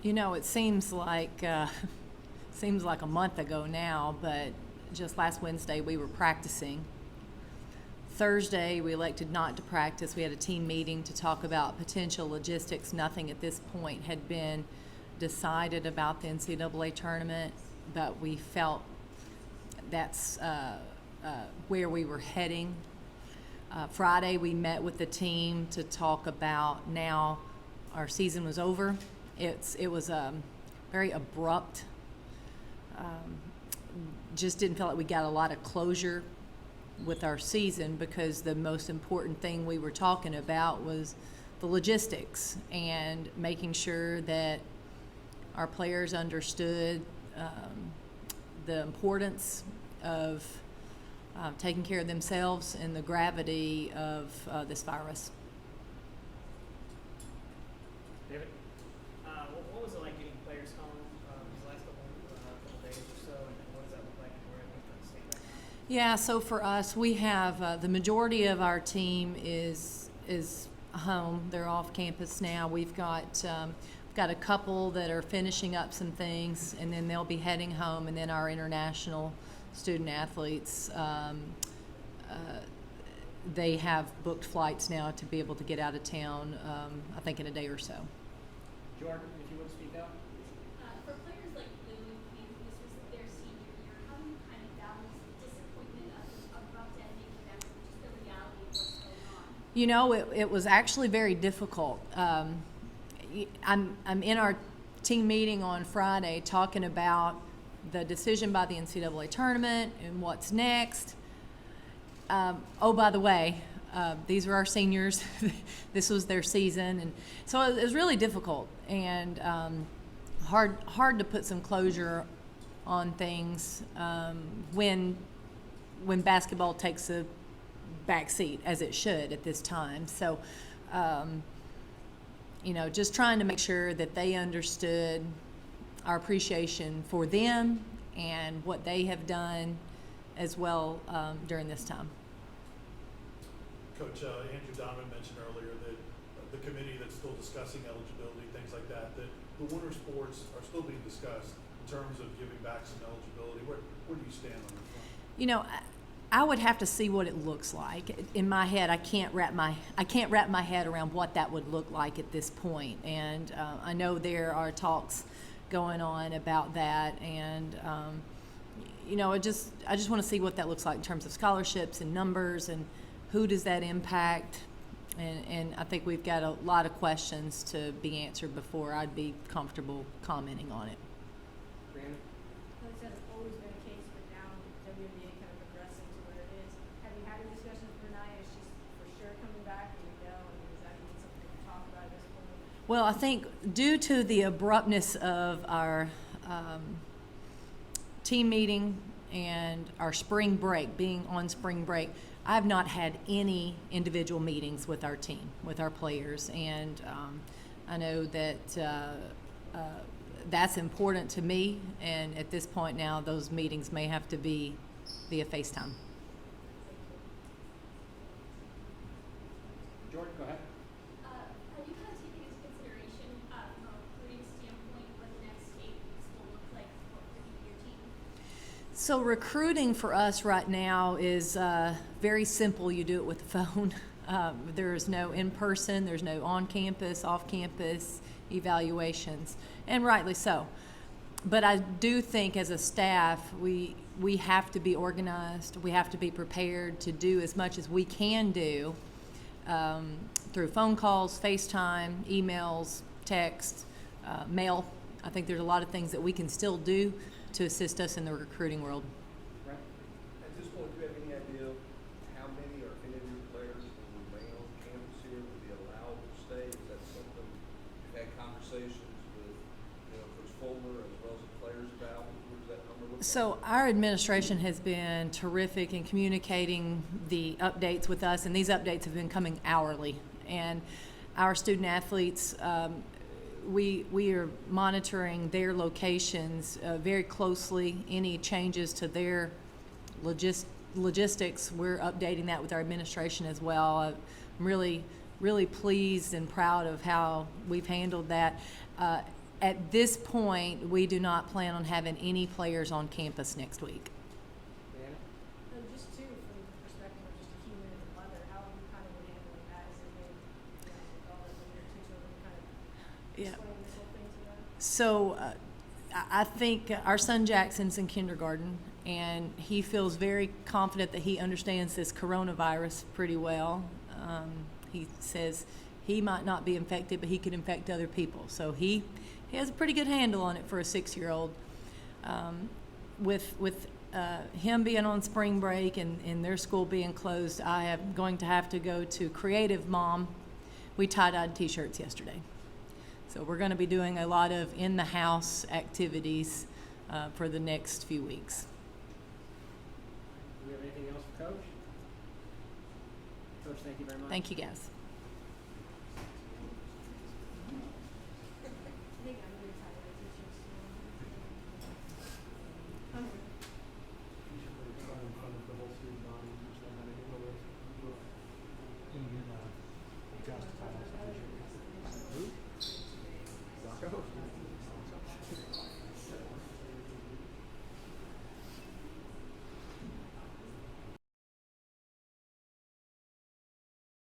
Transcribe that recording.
You know, it seems like seems like a month ago now, but just last Wednesday we were practicing. Thursday we elected not to practice. We had a team meeting to talk about potential logistics. Nothing at this point had been decided about the NCAA tournament, but we felt that's where we were heading. Friday we met with the team to talk about now our season was over. It was very abrupt. Just didn't feel like we got a lot of closure with our season because the most important thing we were talking about was the logistics and making sure that our players understood the importance of taking care of themselves and the gravity of this virus. David, what was it like getting players home these last couple days or so, and what does that look like in the state right now? Yeah, so for us, we have the majority of our team is home. They're off campus now. We've got a couple that are finishing up some things, and then they'll be heading home. And then our international student athletes, they have booked flights now to be able to get out of town. I think in a day or so. Jordan, if you would speak up. For players like Lou, this was their senior year, how do you kind of balance the disappointment of abrupt ending for them with just the reality of what's going on? You know, it was actually very difficult. I'm in our team meeting on Friday talking about the decision by the NCAA tournament and what's next. Oh, by the way, these are our seniors. This was their season, and so it was really difficult and hard to put some closure on things when basketball takes a back seat, as it should at this time. So, you know, just trying to make sure that they understood our appreciation for them and what they have done as well during this time. Coach, Andrew Donovan mentioned earlier that the committee that's still discussing eligibility, things like that the winter sports are still being discussed in terms of giving back some eligibility. Where do you stand on this one? You know, I would have to see what it looks like. In my head, I can't wrap my head around what that would look like at this point. And I know there are talks going on about that, and you know, I just want to see what that looks like in terms of scholarships and numbers and who does that impact. And I think we've got a lot of questions to be answered before I'd be comfortable commenting on it. Brandon? That's always been a case, but now WNBA kind of progressing to where it is. Have you had a discussion with Renaya? Is she for sure coming back? Do you know? I mean, is that even something to talk about at this point? Well, I think due to the abruptness of our team meeting and our spring break, being on spring break, I've not had any individual meetings with our team, with our players, and I know that that's important to me, and at this point now those meetings may have to be via FaceTime. Jordan, go ahead. Have you kind of taken into consideration from a recruiting standpoint what the next 8 weeks will look like for your team? So recruiting for us right now is very simple. You do it with the phone. There's no in-person, there's no on-campus, off-campus evaluations, and rightly so. But I do think as a staff, we have to be organized. We have to be prepared to do as much as we can do through phone calls, FaceTime, emails, text, mail. I think there's a lot of things that we can still do to assist us in the recruiting world. Right. At this point, do you have any idea how many or if any of your players will remain on campus here, will be allowed to stay? Is that something you've had conversations with, Coach Fulmer as well as the players about? What does that number look like? So our administration has been terrific in communicating the updates with us, and these updates have been coming hourly. And our student athletes, we are monitoring their locations very closely. Any changes to their logistics, we're updating that with our administration as well. I'm really pleased and proud of how we've handled that. At this point, we do not plan on having any players on campus next week. Deanna? And just too, from the perspective of just a human and a mother, how are you kind of handling that as a big, with all the your two children, kind of Yeah. explaining this whole thing to them? So I think our son Jackson's in kindergarten, and he feels very confident that he understands this coronavirus pretty well. He says he might not be infected, but he could infect other people. So he has a pretty good handle on it for a 6-year-old. With him being on spring break and their school being closed, I am going to have to go to Creative Mom. We tie-dyed T-shirts yesterday. So we're going to be doing a lot of in-the-house activities for the next few weeks. Do we have anything else for Coach? Coach, thank you very much. Thank you, guys.